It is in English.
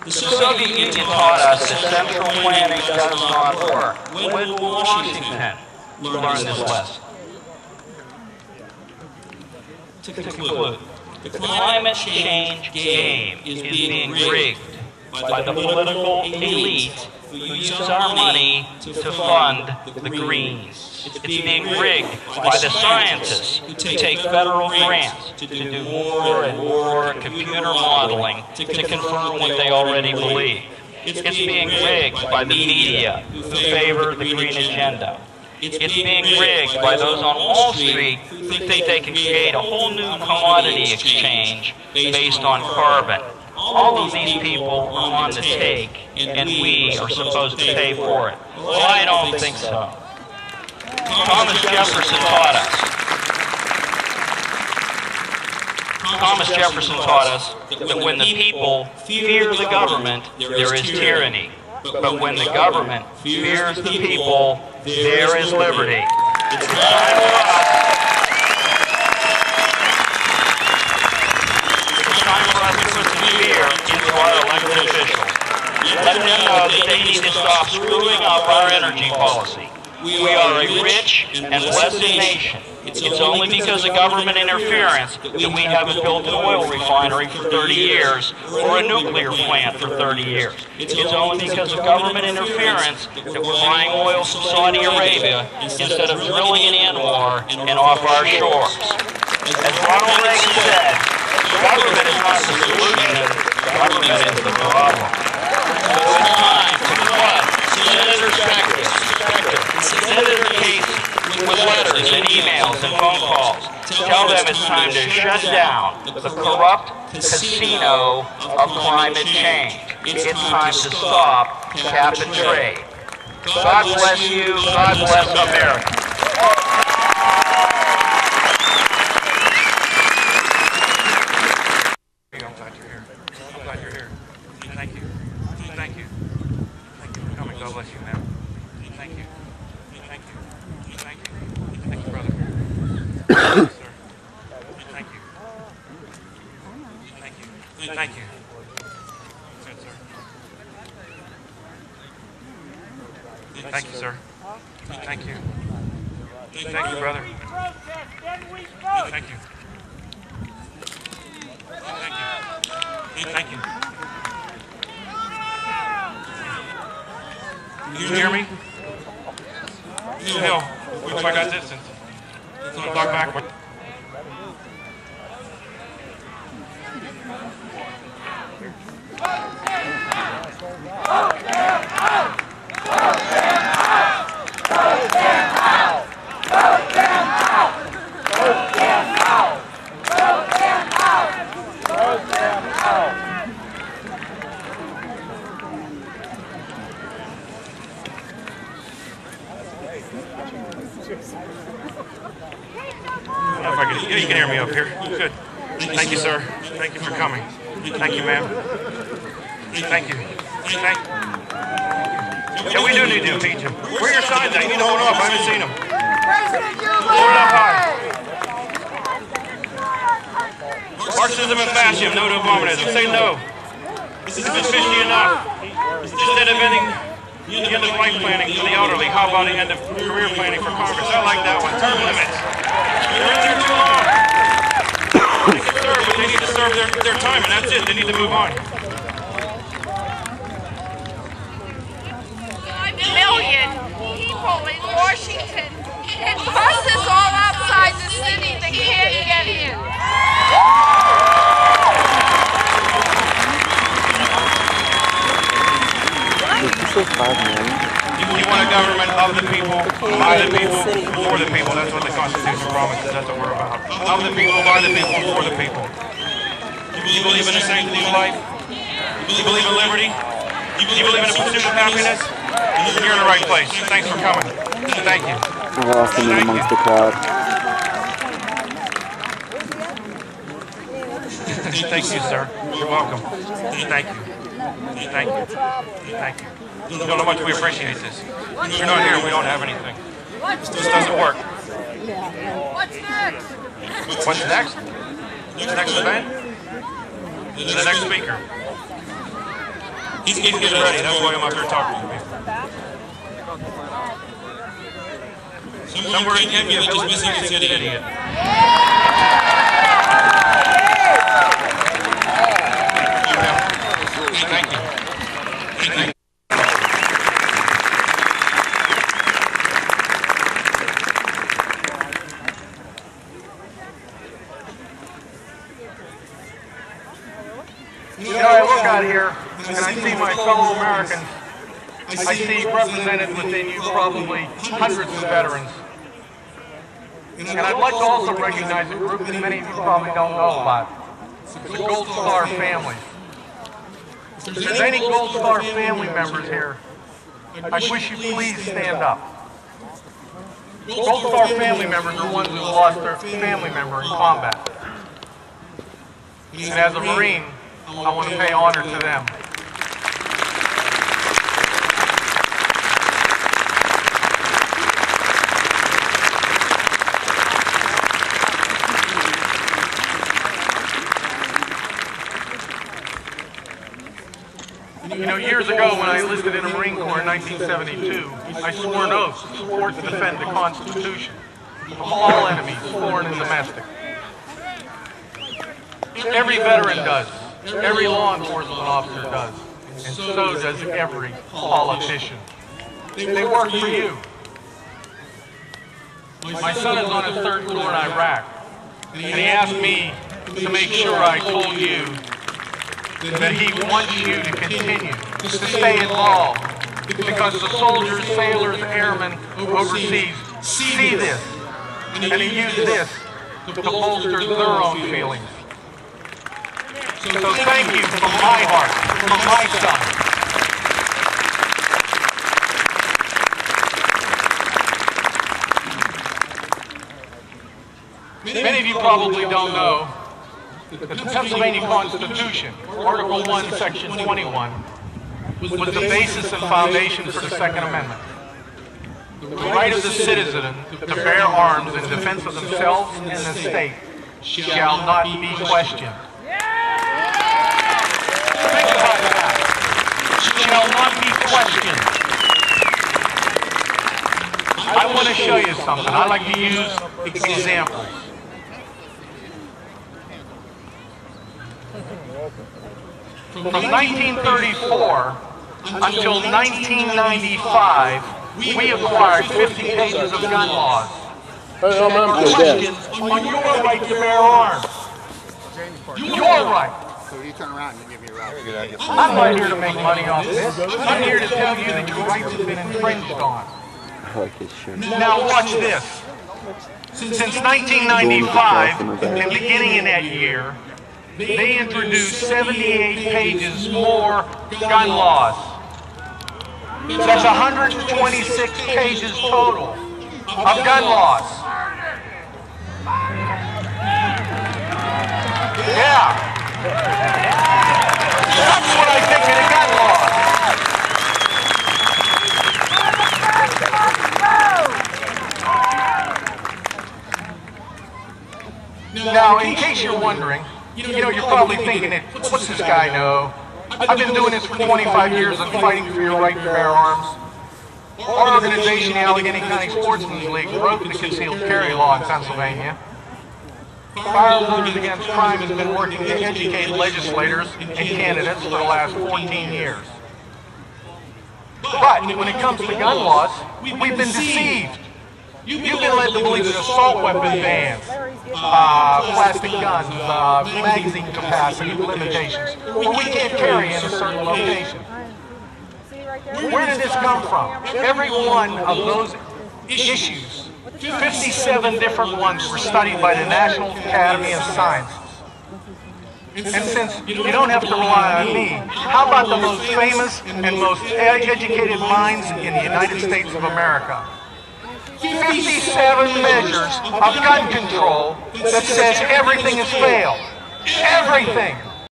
The Soviet Union taught us that central planning does not work. When will Washington learn this lesson? To conclude, the climate change game is being rigged by the political elite who use our money to fund the Greens. It's being rigged by the scientists who take federal grants to do more and more computer modeling to confirm what they already believe. It's being rigged by the media who favor the green agenda. It's being rigged by those on Wall Street who think they can create a whole new commodity exchange based on carbon. All of these people are on the take, and we are supposed to pay for it. Well, I don't think so. Thomas Jefferson taught us that when the people fear the government, there is tyranny. But when the government fears the people, there is liberty. It's time for us. It's time for us to put some fear into our elected officials. Let them know that they need to stop screwing up our energy policy. We are a rich and blessed nation. It's only because of government interference that we haven't built an oil refinery for 30 years or a nuclear plant for 30 years. It's only because of government interference that we're buying oil from Saudi Arabia instead of drilling in Anwar and off our shores. As Ronald Reagan said, government is not the solution, government is the problem. So it's time to flood Senator Spector, Senator Casey, with letters and emails and phone calls. Tell them it's time to shut down the corrupt casino of climate change. It's time to stop cap and trade. God bless you. God bless America. I'm glad you're here. I'm glad you're here. Thank you. Thank you. Thank you for coming. God bless you, man. Thank you. Thank you. Thank you. Thank you, brother. Sir. Thank you. Thank you. Thank you. Good, sir. Thank you, sir. Thank you. Thank you, brother. Thank you. Thank you. Can you hear me? Hell, if I got distance. So I'll talk backward. Yeah, you can hear me up here. Good. Thank you, sir. Thank you for coming. Thank you, ma'am. Thank you. Thank you. Yeah, we do need to impeach him. Where are your signs at? You need to hold up. I haven't seen them. Hold it up high. Marxism and fascism, no to abominism. Say no. This has been fishy enough. Instead of ending the end of life planning for the elderly, how about the end of career planning for Congress? I like that one. Term limits. They're in there too long. They can serve, but they need to serve their time, and that's it. They need to move on. 5 million people in Washington, and buses all outside the city that can't get in. Did you say 5 million? You want a government of the people, by the people, for the people. That's what the Constitution promises. That's what we're about. Of the people, by the people, for the people. You believe in the sanctity of life? You believe in liberty? You believe in the pursuit of happiness? You're in the right place. Thanks for coming. Thank you. I lost him in amongst the crowd. Thank you, sir. You're welcome. Thank you. Thank you. Thank you. You don't know how much we appreciate this. If you're not here, we don't have anything. This doesn't work. What's next? What's next? The next event? The next speaker. He's getting ready. That's why I'm out there talking to me. Somewhere in Kenya, just missing his idiot. Thank you. Thank you. You know, I look out here and I see my fellow Americans. I see represented within you probably hundreds of veterans. And I'd like to also recognize a group that many of you probably don't know about. The Gold Star family. If there's any Gold Star family members here, I wish you please stand up. Gold Star family members are ones who lost their family member in combat. And as a Marine, I want to pay honor to them. You know, years ago when I enlisted in the Marine Corps in 1972, I swore an oath to support and defend the Constitution from all enemies, foreign and domestic. Every veteran does. Every law enforcement officer does. And so does every politician. They work for you. My son is on his third tour in Iraq, and he asked me to make sure I told you that he wants you to continue to stay involved, because the soldiers, sailors, airmen overseas see this, and they use this to bolster their own feelings. So thank you from my heart, from my son. Many of you probably don't know that the Pennsylvania Constitution, Article 1, Section 21, was the basis and foundation for the Second Amendment. The right of the citizen to bear arms in defense of themselves and the state shall not be questioned. Think about that. Shall not be questioned. I want to show you something. I like to use examples. From 1934 until 1995, we acquired 50 pages of gun laws. Questions on your right to bear arms. Your right. So you turn around and you give me a route. I'm not here to make money off this. I'm here to tell you that your rights have been infringed on. I like his shirt. Now watch this. Since 1995, and beginning in that year, they introduced 78 pages more gun laws. That's 126 pages total of gun laws. Yeah. That's what I think of the gun laws. Now, in case you're wondering, you know, you're probably thinking, what's this guy know? I've been doing this for 25 years and fighting for your right to bear arms. Our organization, the Allegheny County Sportsman's League, wrote the concealed carry law in Pennsylvania. Firearms Against Crime has been working to educate legislators and candidates for the last 14 years. But when it comes to gun laws, we've been deceived. You've been led to believe that assault weapon bans, plastic guns, magazine capacity limitations, well, we can't carry in a certain location. Where did this come from? Every one of those issues, 57 different ones, were studied by the National Academy of Sciences. And since you don't have to rely on me, how about the most famous and most educated minds in the United States of America? 57 measures of gun control that says everything has failed. Everything.